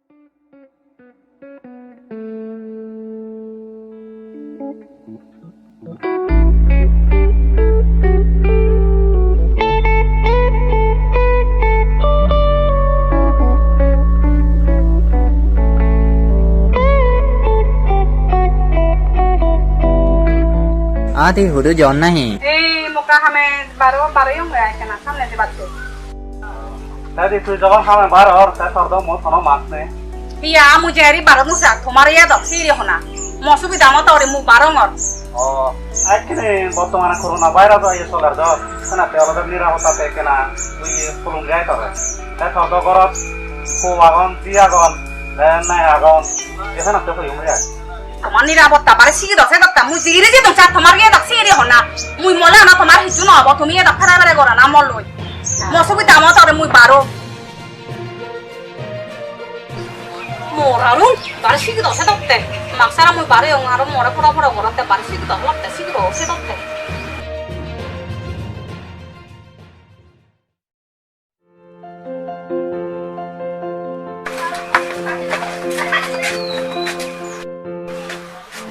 आती हुडू जौन नहीं muka kami baru yung nggak kena samne di batu. Tadi tu jawab kami baru, saya tahu mau sama mas nih. Iya, mu jari baru musa, kemarin ya dok sih hona. Mau subi dama tahu mu baru ngor. Oh, akhirnya বর্তমানে corona virus আইয়ে চলার দর, না তেলদের নিরাপত্তা থেকে না, ওই ফুলুং গায় তবে। তাই সব ঘরত কোয়াগন, জিয়াগন, নাই আগন, এখানে তো কই উমরে। Tomar niরাপত্তা বারে sih dok saya dok, mu jiri sih dok cat tomar ya dok sih hona. Mu mola na tomar hicu no, abo tumi ya dok kara bare gora na moloi. Mau subi dama tahu mu baru. Morarun, baru sih dok saya dok teh. Maksara mu baru yang ngaruh mora pura-pura gora teh baru sih dok lok teh sih dok saya dok teh.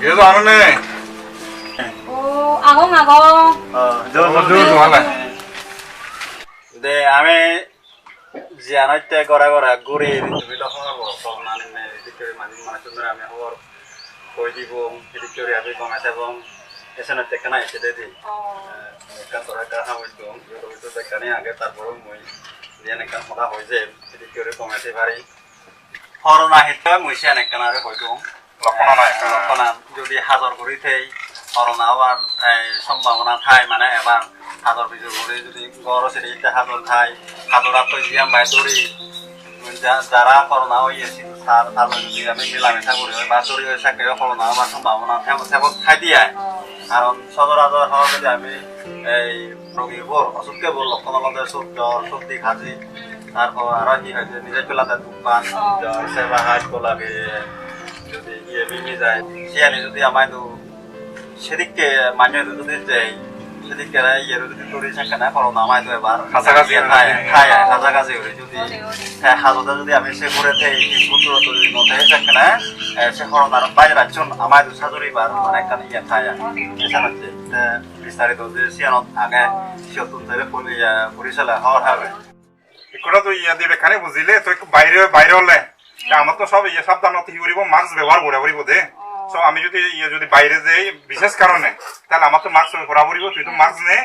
Gitu anu nih. Oh, agong. Jauh mana? দে আমি জিয়ানতে গড়া গড়া ঘুরি বিভিন্ন খবর সবনানি মে দিকে মানি মানে সুন্দর আমি খবর কই দিব দিকে আমি কমাতে বম এসনতে কেনা এসে দেদি কান তোরা কাহা হইতো হইতো দেখানি আগে তারপর মই জিয়ান কান মদা হই যে দিকে কমাতে পারি করোনা হিতে মইছে না কেনারে হইতো লক্ষণ যদি হাজার করি থেই করোনা হওয়ার সম্ভাবনা থাই মানে এবার হাজার বিজুর করে যদি গড় সেটা হাজার থাই হাজার তো জিয়াম বাই দৌড়ি যারা করোনা হয়েছে তার যদি আমি মিলামেশা করি বা দৌড়ি হয়ে থাকে করোনা হওয়ার সম্ভাবনা সেবক খাই দিয়ে কারণ সচরাচর হওয়ার যদি আমি এই রোগীর অসুখ কেবল লক্ষণ হলে জ্বর সর্দি খাসি তারপর আরো কি হয়েছে নিজের পেলাতে দোকান জ্বর সেবা হাত লাগে যদি ইয়ে মিমি যায় সিয়ানি যদি আমায় তো সেদিককে মানিয়ে যদি যাই সেদিকে ইয়ে যদি তৈরি থাকে না করোনা আমায় তো এবার কাছাকাছি খায় কাছাকাছি হলে যদি হাজতে যদি আমি সে করে থাই বন্ধুর যদি নথে থাকে না সে করোনার বাইরে রাখছুন আমায় তো সাজরি বার মানে একটা ইয়ে খায় এছাড়া বিস্তারিত যে সিয়ানত আগে সিয়তুন ধরে পরিচালা হওয়ার হবে এগুলো তো ইয়া দিবে খানে বুঝিলে তো বাইরে হলে আমার তো সব ইয়ে সাবধানত কি করিব মাস্ক ব্যবহার করে করিব দে সো আমি যদি ইয়ে যদি বাইরে যাই বিশেষ কারণে তাহলে আমার তো মাস্ক করা পড়িব তুই তো মাস্ক নে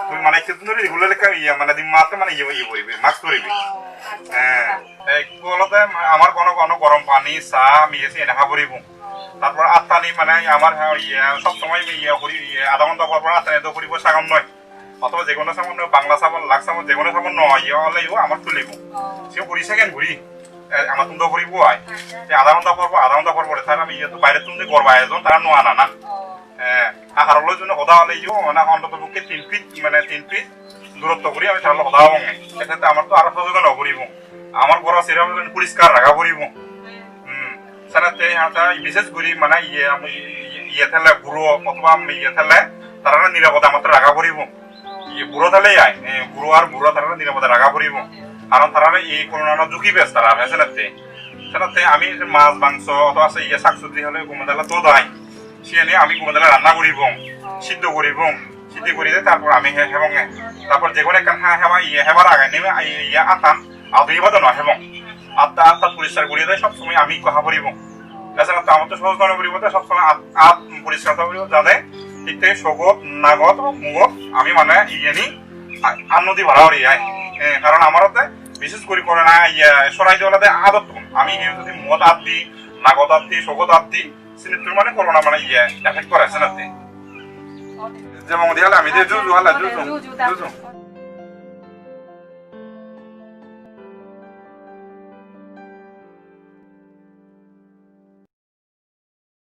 তুই মানে কিছু ধরে রেগুলার ইয়ে মানে দিন মাত্র মানে ইয়ে করিবি মাস্ক করিবি হ্যাঁ একগুলোতে আমার কোনো গরম পানি চা আমি এসে দেখা পড়িব তারপর আত্মানি মানে আমার ইয়ে সব সময় ইয়ে করি আধা ঘন্টা পর আত্মানি তো করিব সাগম নয় অথবা যে কোনো সামন বাংলা সামন লাখ সামন যে কোনো সামন নয় ইয়ে হলেও আমার তুলিব সেও 20 সেকেন্ড ঘুরি আমার তুমি করিব আয় আধা ঘন্টা পর তার আমি তো বাইরে তুমি করবো আয়োজন তারা নোয়া না হ্যাঁ হারলের জন্য সদা হলে মানে অন্তত পক্ষে 3 ফিট মানে 3 ফিট দূরত্ব করি আমি তাহলে সদা হবো এক্ষেত্রে আমার তো আরো সচেতন করিব আমার ঘর সেরকম পরিষ্কার রাখা পড়িব সেনাতে বিশেষ করি মানে ইয়ে আমি ইয়ে থাকলে বুড়ো অথবা ইয়ে থাকলে তারা নিরাপদে আমার রাখা পড়িব ইয়ে বুড়ো থাকলে আয় বুড়ো তারা নিরাপদে রাখা পড়িব কারণ তারা এই করোনা ঝুঁকি বেশ তারা সেনাতে আমি মাছ মাংস অথবা ইয়ে শাকসবজি হলে গোমেদালা তো দেয় সে নিয়ে আমি গোমেদালা রান্না করিব সিদ্ধ করিব সিদ্ধ করি তারপর আমি হেবং তারপর যে কোনো একটা হেবা ইয়ে হেবার আগে নেমে ইয়ে আতাম আধুই বাদ নয় হেবং আত্মা পরিষ্কার করিয়ে দেয় সবসময় আমি কথা পড়িব এছাড়া তো আমার তো সহজ মনে করিব সবসময় আত পরিষ্কার করিব যাতে ঠিক থেকে সগত নাগত মুগত আমি মানে ইয়ে নি আন্নতি ভাড়া করি কারণ আমার বিশেষ করে করে না সরাই দেওয়ালাতে আদত আমি যদি মদ আত দিই নাগত আত দিই সগত আত দিই সিনেটুর মানে করোনা মানে এফেক্ট করে আছে না যেমন দিয়ালে আমি দিয়ে জুজু